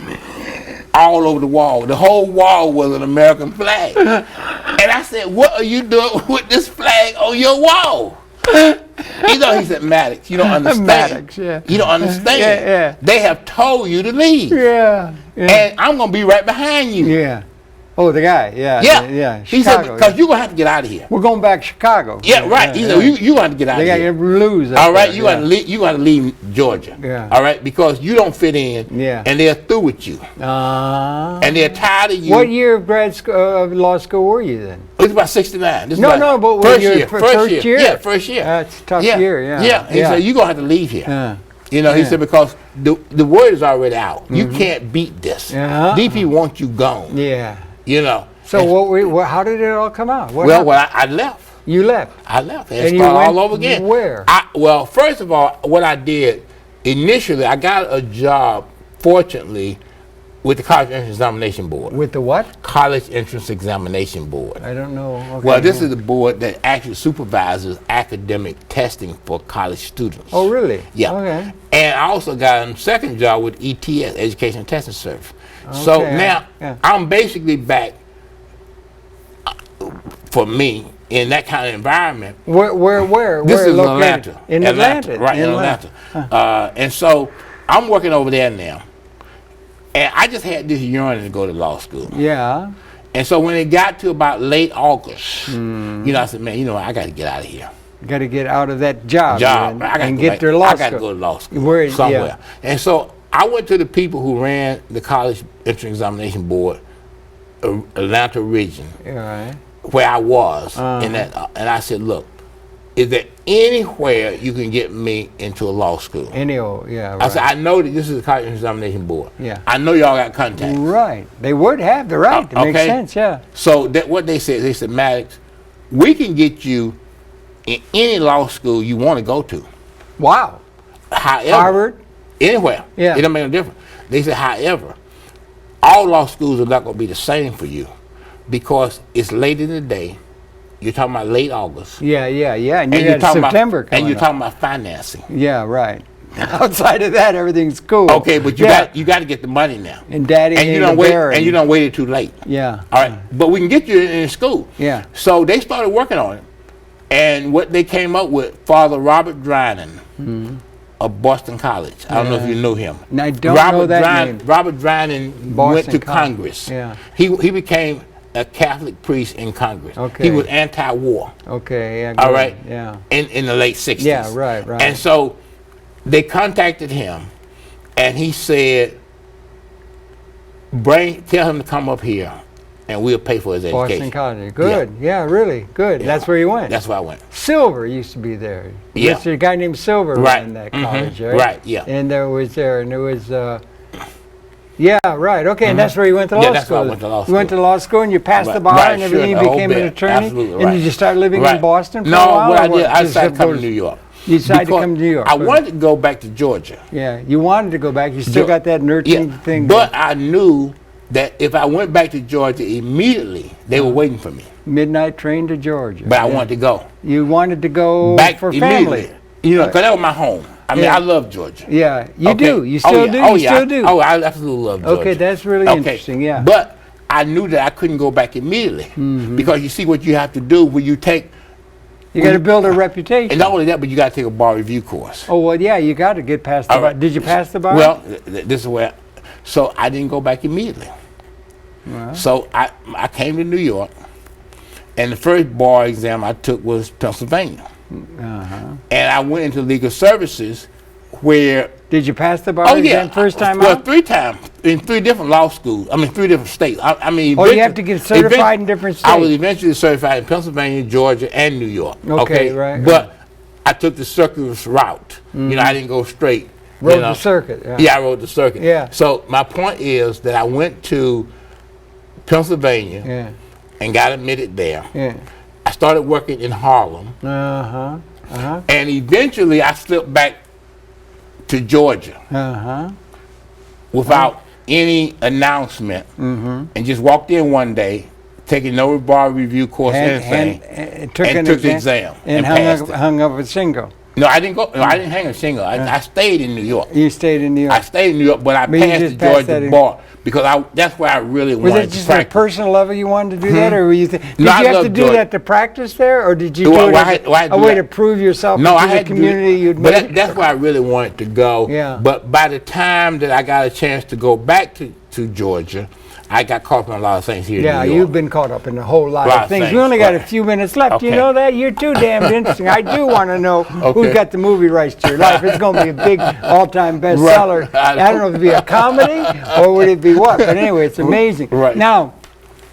all over the wall. The whole wall was an American flag. And I said, what are you doing with this flag on your wall? He said, Maddox, you don't understand. Maddox, You don't understand. They have told you to leave. And I'm going to be right behind you. Oh, the guy, He said, because you're going to have to get out of here. We're going back to Chicago. Right. He said, you got to get out of here. They got to lose. All right, you got to leave Georgia. All right, because you don't fit in, and they're through with you. And they're tired of you. What year of grad school, law school were you then? It was about 69. But first year. First year? Yeah, first year. That's a tough year, He said, you're going to have to leave here. He said, because the word is already out. You can't beat this. DP wants you gone. So how did it all come out? I left. You left? I left. And started all over again. Where? First of all, what I did, initially, I got a job, fortunately, with the College Entrance Examination Board. With the what? College Entrance Examination Board. I don't know. Okay. Well, this is the board that actually supervises academic testing for college students. Oh, really? Yeah. Okay. And I also got a second job with ETS, Education and Testing Service. So now I'm basically back for me in that kind of environment. Where? This is located? Atlanta. In Atlanta. Right, in Atlanta. And so I'm working over there now. And I just had this yearning to go to law school. Yeah. And so when it got to about late August, I said, man, I got to get out of here. Got to get out of that job. And get to law school. I got to go to law school somewhere. And so I went to the people who ran the College Entrance Examination Board, Atlanta region, where I was in that, and I said, look, is there anywhere you can get me into a law school? I said, I know that this is the College Examination Board. I know y'all got contacts. Right. They would have the right. It makes sense, So what they said, Maddox, we can get you in any law school you want to go to. Wow. However, Harvard? Anywhere. It don't make no difference. They said, however, all law schools are not going to be the same for you. because it's late in the day. You're talking about late August. Yeah. And And you're talking September about, and you're talking about financing. Yeah, right. Outside of that, everything's cool. Okay, but you got to get the money now. And Daddy and you don't wait it too late. Yeah. All right, but we can get you in school. Yeah. So they started working on it, and what they came up with, Father Robert Drinan of Boston College. I don't know if you knew him. And I don't know that name. Robert Drinan went to Congress. Yeah. He became a Catholic priest in Congress. Okay. He was anti-war. Okay. Yeah. All right. Yeah. In the late 60s. Yeah. Right. And so they contacted him, and he said, tell him to come up here, and we'll pay for his education. Boston College. Good. Yeah, really. Good. Yeah. That's where you went. That's where I went. Silver used to be there. Yeah. There's a guy named Silver in that college, right? Right, yeah. And there was, yeah, right. Okay, and that's where you went to law school. That's where I went to law school. You went to law school and you passed the bar and everything. You became an attorney. Absolutely, and did you start living in Boston for a No, while? what I did, I decided to come to New York. You decided to come to New York. I wanted to go back to Georgia. Yeah, you wanted to go back. You still got that nurturing thing. But I knew that if I went back to Georgia immediately, they were waiting for me. Midnight train to Georgia. But I wanted to go. You wanted to go back for immediately. family. You know, because that was my home. I mean, I love Georgia. Yeah, you do. You still do? Oh, you still do? Oh, I absolutely love Georgia. Okay, that's really interesting, yeah. But I knew that I couldn't go back immediately. Because you see what you have to do when you take... You got to build a reputation. And not only that, but you got to take a bar review course. Oh, well, yeah, you got to get past the bar. Did you pass the bar? Well, this is where... So I didn't go back immediately. Wow. So I came to New York, and the first bar exam I took was Pennsylvania. And I went into legal services where... Did you pass the bar exam first time out? Well, 3 times in 3 different law schools. I mean, 3 different states. I mean, you have to get certified in different states. I was eventually certified in Pennsylvania, Georgia, and New York. Okay, right. But I took the circuitous route. You know, I didn't go straight. Rode the circuit. Yeah, I rode the circuit. Yeah. So my point is that I went to Pennsylvania and got admitted there. Yeah. I started working in Harlem. And eventually I slipped back to Georgia without any announcement and just walked in one day, taking no bar review course, anything, and took the exam and hung up a shingle. No, I didn't go. No, I didn't hang a shingle. I stayed in New York. You stayed in New York. I stayed in New York, but I passed the Georgia bar because that's where I really wanted to practice. Was it just on a personal level you wanted to do that, or were you? Did you have to do that to practice there, or did you do it as a way to prove yourself to the community you'd made? But that's where I really wanted to go. Yeah. But by the time that I got a chance to go back to Georgia, I got caught up in a lot of things here in New York. Yeah, you've been caught up in a whole lot of things. We only got a few minutes left. Okay. You know that? You're too damn interesting. I do want to know who's got the movie rights to your life. It's going to be a big all-time bestseller. I don't know if it'd be a comedy or would it be what, but anyway, it's amazing. Right. Now,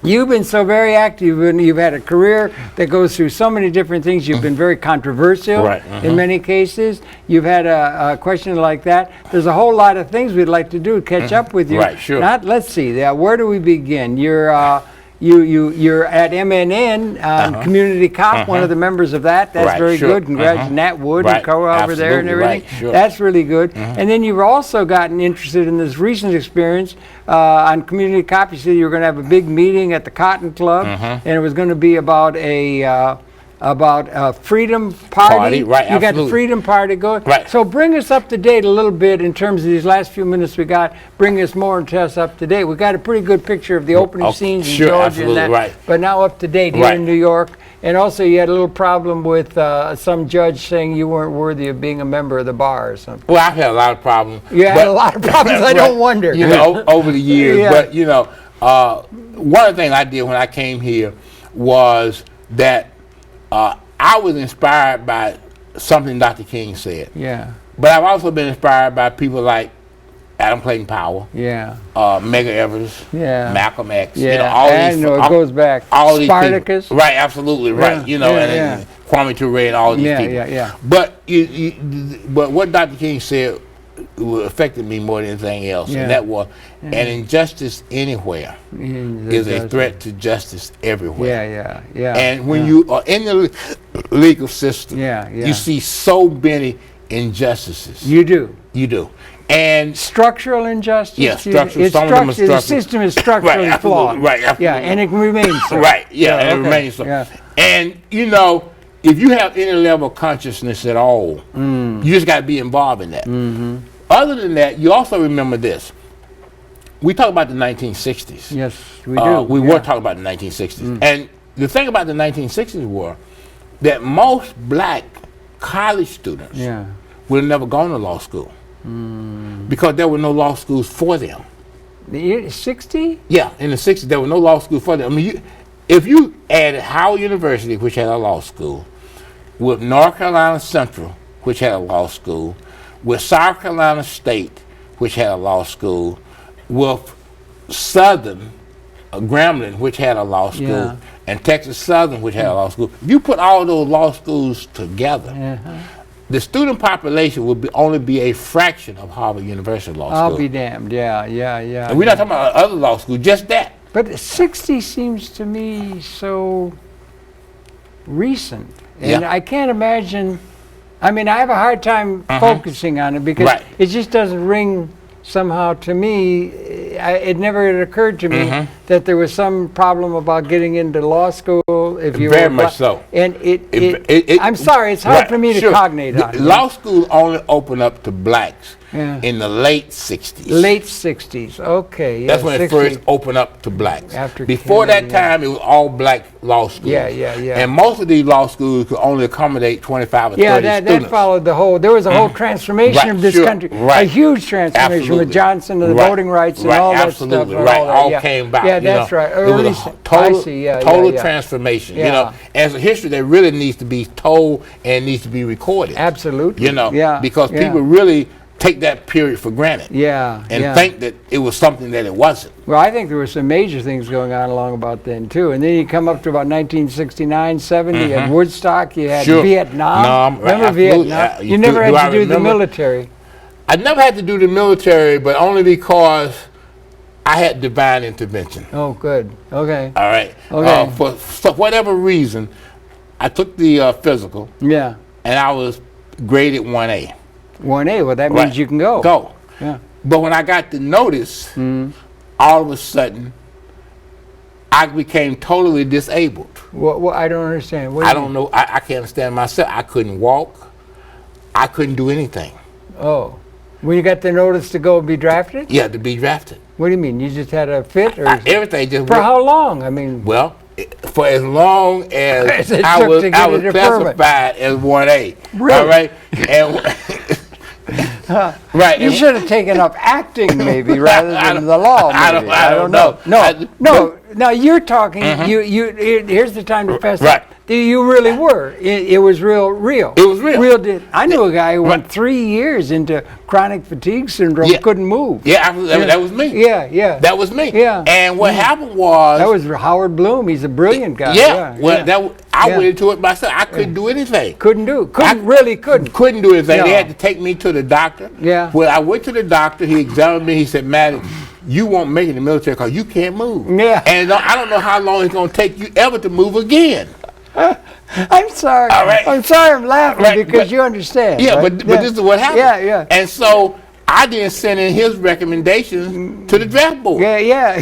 you've been so very active, and you've had a career that goes through so many different things. You've been very controversial in many cases. You've had a question like that. There's a whole lot of things we'd like to do to catch up with you. Right, sure. Let's see. Where do we begin? You're at MNN, Community Cop, one of the members of that. That's very good. Congrats, Nat Wood and co over there and everything. That's really good. And then you've also gotten interested in this recent experience on Community Cop. You said you were going to have a big meeting at the Cotton Club, and it was going to be about a freedom party. You got the freedom party going. So bring us up to date a little bit in terms of these last few minutes we got. Bring us more and tell us up to date. We got a pretty good picture of the opening scenes in Georgia and that, but now up to date here in New York. And also you had a little problem with some judge saying you weren't worthy of being a member of the bar or something. Well, I've had a lot of problems. You had a lot of problems, I don't wonder. You know, over the years. But, you know, one of the things I did when I came here was that I was inspired by something Dr. King said. Yeah. But I've also been inspired by people like Adam Clayton Powell. Yeah. Medgar Evers. Yeah. Malcolm X. Yeah. You know, all these. It goes back. All Spartacus. These right. Absolutely right. You know, and Kwame Ture and all these people. Yeah. But but what Dr. King said affected me more than anything else, and that was an injustice anywhere is a threat to justice everywhere. And when you are in the legal system, you see so many injustices. You do. You do. And structural injustice. Yeah, structural. Some of them are structural. The system is structurally right, flawed. Right. Absolutely. Yeah, and it remains so. Right. Yeah, and it remains so. Yeah. And you know, if you have any level of consciousness at all, you just got to be involved in that. Other than that, you also remember this. We talk about the 1960s. Yes, we do. We were talking about the 1960s. And the thing about the 1960s were that most black college students would have never gone to law school because there were no law schools for them. The 60? Yeah, in the 60s, there were no law schools for them. I mean, if you added Howard University, which had a law school, with North Carolina Central, which had a law school, with South Carolina State, which had a law school, with Southern, Grambling, which had a law school, and Texas Southern, which had a law school. If you put all those law schools together, the student population would only be a fraction of Harvard University Law School. I'll be damned. Yeah. And we're not talking about other law schools, just that. But 60 seems to me so recent. And I can't imagine, I mean, I have a hard time focusing on it because it just doesn't ring somehow to me. It never had occurred to me that there was some problem about getting into law school if you very much so. And I'm sorry, it's hard for me to cognate on it. Law school only opened up to blacks in the late 60s. Late 60s, okay. That's when it first opened up to blacks. Before that time, it was all black law schools. Yeah. And most of these law schools could only accommodate 25 or 30 students. That followed the whole, there was a whole transformation of this country. A huge transformation with Johnson and the voting rights and all that stuff. All came back. Yeah, that's right. It was a total transformation. You know, as a history that really needs to be told and needs to be recorded. Absolutely. You know, because people really take that period for granted. And think that it was something that it wasn't. Well, I think there were some major things going on along about then too. And then you come up to about 1969, 70, you had Woodstock, you had Vietnam. Remember Vietnam? You never had to do the military. I never had to do the military, but only because I had divine intervention. Oh, good. Okay. All right. Okay. For whatever reason, I took the physical. Yeah. And I was graded 1A. 1A, well, that means you can go. Go. Yeah. But when I got the notice, all of a sudden, I became totally disabled. Well, I don't understand. I don't know. I can't understand myself. I couldn't walk. I couldn't do anything. Oh. When you got the notice to go be drafted? Yeah, to be drafted. What do you mean? You just had a fit? Or everything just for how long? I mean. Well, for as long as I was classified as 1A. Really? All right. And You should have taken up acting maybe rather than the law. Maybe. I don't know. No. Now you're talking. Here's the time to fess up. You really were. It was real. It was real. I knew a guy who went 3 years into chronic fatigue syndrome, couldn't move. Yeah, that was me. Yeah. That was me. Yeah. And what happened was that was Howard Bloom. He's a brilliant guy. I went into it myself. I couldn't do anything. Couldn't Couldn't do anything. No. They had to take me to the doctor. Yeah. Well, I went to the doctor. He examined me. He said, "Maddox, you won't make it in the military because you can't move." Yeah. And I don't know how long it's going to take you ever to move again. I'm sorry. All right. I'm sorry I'm laughing because you understand. Yeah, but this is what happened. Yeah. And so I didn't send in his recommendations to the draft board. Yeah.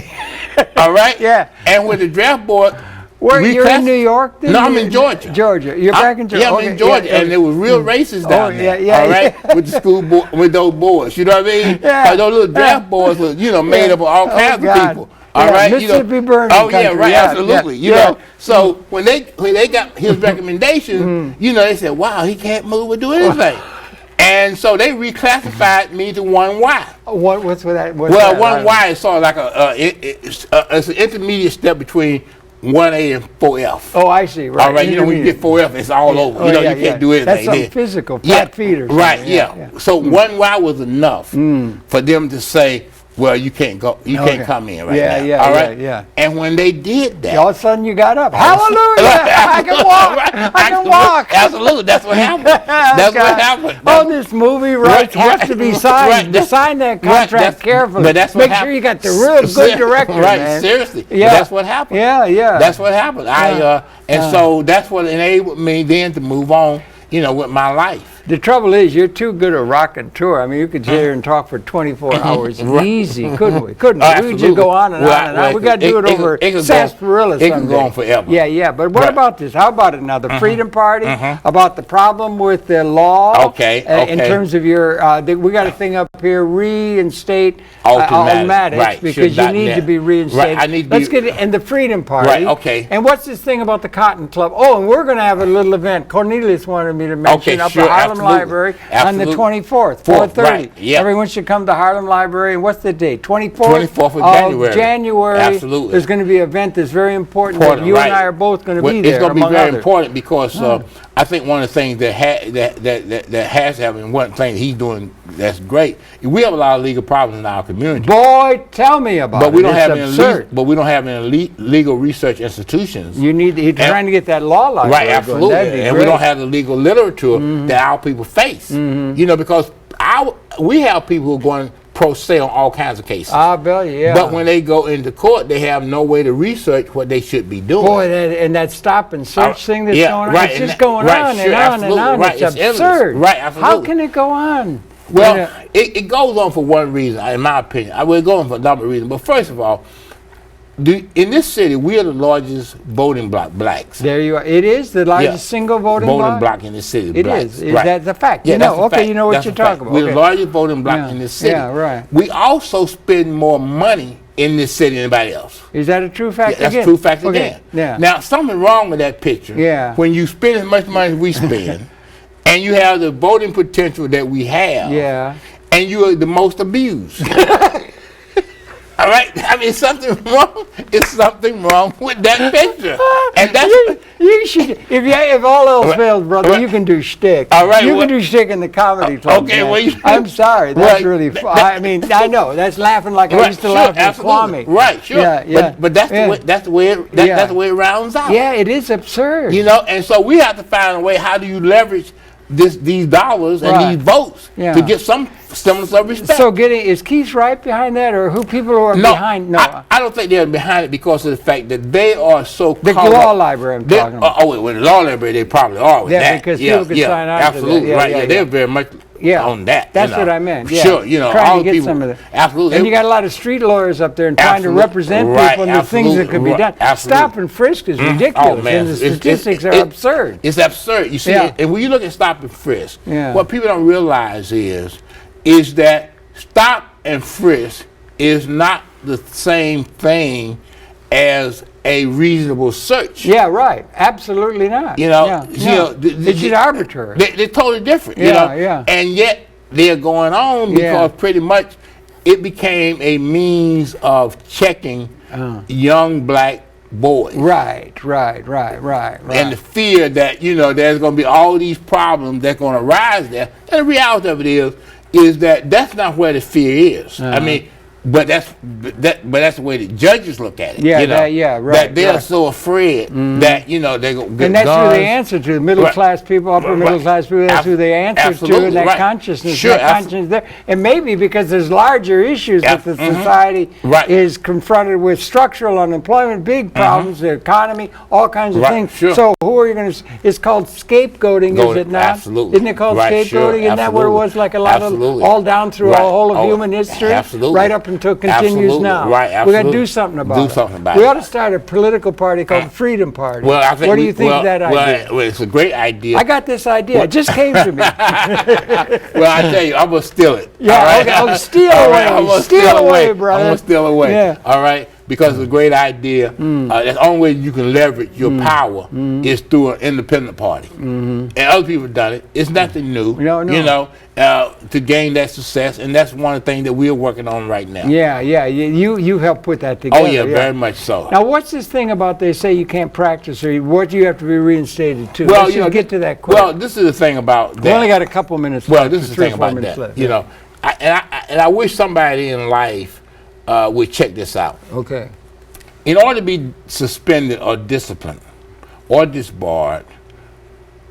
All right? Yeah. And with the draft board, you're in New York? No, I'm in Georgia. You're back in Georgia? Yeah, I'm in Georgia, and there was real racists down there. All right? With the school board, with those boards. You know what I mean? Yeah. Those little draft boards were, made up of all kinds of people. All right, Mississippi Burning country. Yeah, right, absolutely. You know, so when they got his recommendation, they said, "Wow, he can't move or do anything," and so they reclassified me to 1Y. What's with that? 1Y is sort of like it's an intermediate step between 1A and 4F. Oh, I see. Right. All right, when you get 4F, it's all over. You can't do anything. That's something physical, flat feet or something. Right. Yeah. So 1Y was enough for them to say, well, you can't go. You can't come in right now. All right. Yeah. And when they did that, all of a sudden you got up. Hallelujah! I can walk. I can walk. Absolutely. That's what happened. That's what happened. This movie has to be signed. To sign that contract carefully. But that's what Make sure you got the real good director. Right. Seriously. Yeah. That's what happened. Yeah. That's what happened. So that's what enabled me then to move on. With my life. The trouble is, you're too good a rock and tour. I mean, you could sit here and talk for 24 hours easy, couldn't we? Couldn't we? We could just go on and on and on. We got to do it over sarsaparilla someday. It can go on forever. Yeah, yeah. But what about this? How about it now? The Freedom Party, about the problem with the law. In terms of your, we got a thing up here, reinstate Alton Maddox, because you need to be reinstated. I need to Let's get it. And the Freedom Party. Right, okay. And what's this thing about the Cotton Club? Oh, and we're going to have a little event. Cornelius wanted me to mention up at Harlem Library on the 24th, 4:30. Right, yeah. Everyone should come to Harlem Library. And what's the date? 24th of January. Absolutely. There's going to be an event that's very important. That you and I are both going to be there. It's going to be very important because I think one of the things that has happened, and one thing he's doing that's great, we have a lot of legal problems in our community. Boy, tell me about it. But we don't have any legal research institutions. He's trying to get that law library. Right, absolutely. And we don't have the legal literature that our people face. You know, because we have people who are going pro se on all kinds of cases. I bet you, yeah. But when they go into court, they have no way to research what they should be doing. Boy, and that stop and search thing that's going on, it's just going on and on and on. It's absurd. Right, absolutely. How can it go on? Well, it goes on for one reason, in my opinion. I will go on for a number of reasons. But first of all, in this city, we are the largest voting block, blacks. There you are. It is the largest single voting block in the city. It blacks. is. That's a fact. Yeah, you know. Okay, you know what you're talking about. We're the largest voting block in this city. Yeah, right. We also spend more money in this city than anybody else. Is that a true fact? That's a true fact again. Yeah. Now, something wrong with that picture. Yeah. When you spend as much money as we spend, and you have the voting potential that we have. Yeah. And you are the most abused. All right, I mean, something wrong. It's something wrong with that picture, and that's you should. If all else fails, brother, you can do shtick. All right, you can do shtick in the comedy club. Okay, well, I'm sorry, that's really. I mean, I know that's laughing like I used to laugh at Kwame. Right, sure. Yeah. But that's the way it rounds out. Yeah, it is absurd. You know, and so we have to find a way. How do you leverage these dollars and these votes to get some semblance of respect? So is Keith right behind that, or who people who are behind? No, I don't think they're behind it because of the fact that they are so the law library I'm talking about. Oh, with the law library, they probably are with that. Because people can sign on absolutely, to that. Right, they're very much on that. That's what I meant. Yeah. Sure, you know, trying all to get people, some of that. Absolutely. And you got a lot of street lawyers up there and trying to represent people and the things that could be done. Stop and frisk is ridiculous, and the statistics are absurd. It's absurd. You see, and when you look at stop and frisk, what people don't realize is that stop and frisk is not the same thing as a reasonable search. Yeah, right. Absolutely not. You know, it's arbitrary. They're totally different. You know, and yet they're going on because pretty much it became a means of checking young black boys. Right. And the fear that there's going to be all these problems that's going to arise there. And the reality of it is that that's not where the fear is. I mean. But that's the way the judges look at it. That they're so afraid that they're going to get and that's guns. who they answer to. Middle class people, upper middle class people. That's who they answer to, and that consciousness, conscience there. And maybe because there's larger issues that the society is confronted with: structural unemployment, big problems, the economy, all kinds of things. Sure. So who are you going to? It's called scapegoating, is it not? Absolutely. Isn't it called scapegoating? Isn't that where it was like a lot of all down through all whole of human history? Absolutely. Right up until it continues now. Right, absolutely. We got to do something about it. We ought to start a political party called the Freedom Party. Well, I think what do you think of that idea? Well, it's a great idea. I got this idea. It just came to me. Well, I tell you, I'm going to steal it. Yeah, okay. Steal away. I'm going to steal away, brother. I'm going to steal away. Yeah. All right? Because it's a great idea. That's the only way you can leverage your power is through an independent party. And other people have done it. It's nothing new. No. To gain that success, and that's one of the things that we're working on right now. Yeah. You helped put that together. Oh yeah, very much so. Now, what's this thing about they say you can't practice or what you have to be reinstated to? Well, Let's just get to that quick. Well, this is the thing about that. We only got a couple minutes left. left. Well, this is the thing about that. Left. I wish somebody in life would check this out. Okay. In order to be suspended or disciplined or disbarred,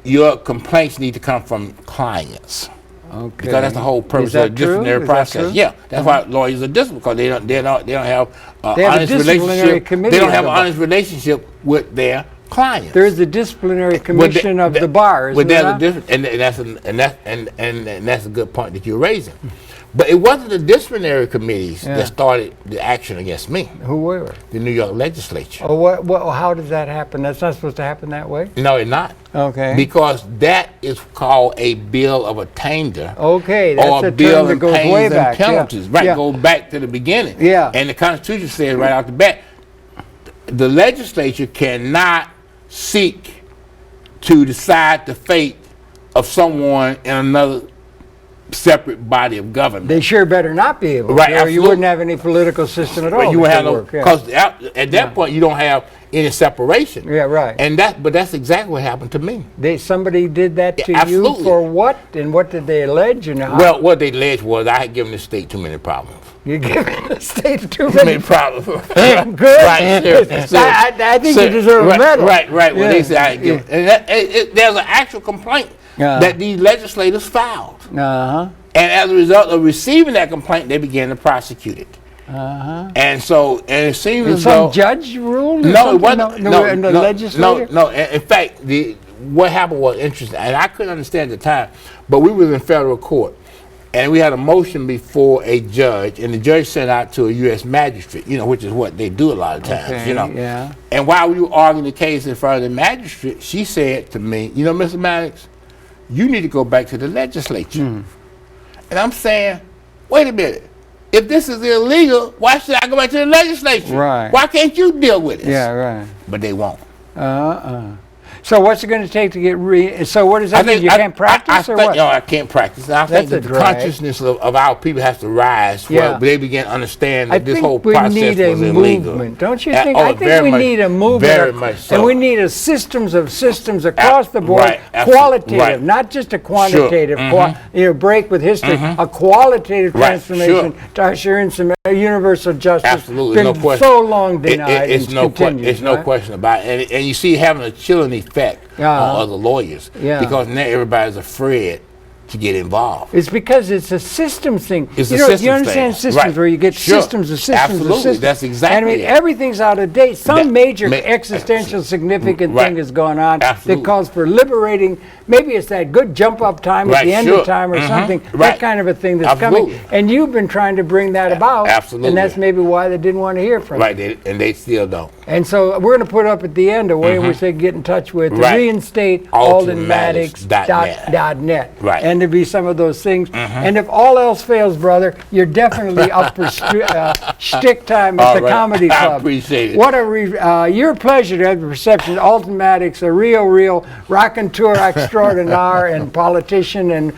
your complaints need to come from clients. Okay. Because that's the whole purpose of the disciplinary process. Yeah, that's why lawyers are disciplined, because they don't have honest relationship. They don't have an honest relationship with their clients. There's the disciplinary commission of the bar, isn't there's there? a different, and that's a good point that you're raising. But it wasn't the disciplinary committees that started the action against me. Who were? The New York legislature. Oh, how does that happen? That's not supposed to happen that way? No, it's not. Okay. Because that is called a bill of attainder. Okay, that's or a a bill term that of goes pains way and back. penalties. Right, go back to the beginning. Yeah. And the Constitution says right out the bat, the legislature cannot seek to decide the fate of someone in another separate body of government. They sure better not be able right, to, or you wouldn't have any political system at all. Right, you would have no, because at that point you don't have any separation. Yeah, right. And but that's exactly what happened to me. Somebody did that to absolutely. You for what? And what did they allege? And how? Well, what they alleged was I had given the state too many problems. You're giving the state too many problems. Good. Right, sure. I think you deserve a medal. Right. Well, they said I had given, and there's an actual complaint that these legislators filed. And as a result of receiving that complaint, they began to prosecute it. And so, and it seems as though some judge ruled. No, it wasn't. No, legislator. No. In fact, what happened was interesting, and I couldn't understand at the time. But we were in federal court, and we had a motion before a judge, and the judge sent out to a U.S. magistrate. Which is what they do a lot of times. Yeah. And while we were arguing the case in front of the magistrate, she said to me, Mr. Maddox, you need to go back to the legislature. And I'm saying, wait a minute. If this is illegal, why should I go back to the legislature? Right. Why can't you deal with it? Yeah, right. But they won't. So what's it going to take to get so what does that mean? You can't practice or what? No, I can't practice. I think that the consciousness of our people has to rise where they begin to understand that this whole process was illegal. I think we need a movement, don't you think? I think we need a movement. Very much so. And we need a systems across the board, qualitative, not just a quantitative, break with history, a qualitative transformation to usher in some universal justice. Absolutely, no question. So long denied. It's no question about it. And you see having a chilling effect on other lawyers because now everybody's afraid to get involved. It's because it's a systems thing. It's a systems you understand thing. systems where you get systems of systems Absolutely. of systems. That's exactly and I mean, everything's out of date. Some major existential significant thing has gone on that calls for liberating. Maybe it's that good jump up time at the end of time or something. That kind of a thing that's coming. And you've been trying to bring that about. Absolutely. And that's maybe why they didn't want to hear from you. And they still don't. And so we're going to put up at the end a way we say get in touch with reinstate altonmaddox.net. Right. And to be some of those things. And if all else fails, brother, you're definitely up for shtick time at the Comedy Club. I appreciate it. What a your pleasure to have the reception. Alton Maddox, a real raconteur extraordinaire and politician and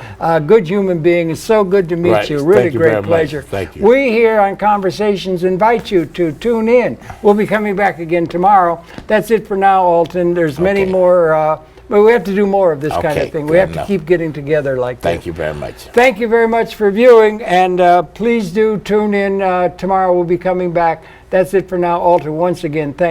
good human being. It's so good to meet you. Really great pleasure. Thank you. We here on Conversations invite you to tune in. We'll be coming back again tomorrow. That's it for now, Alton. There's many more. But we have to do more of this kind of thing. We have to keep getting together like that. Thank you very much. Thank you very much for viewing, and please do tune in tomorrow. We'll be coming back. That's it for now, Alton. Once again, thank you.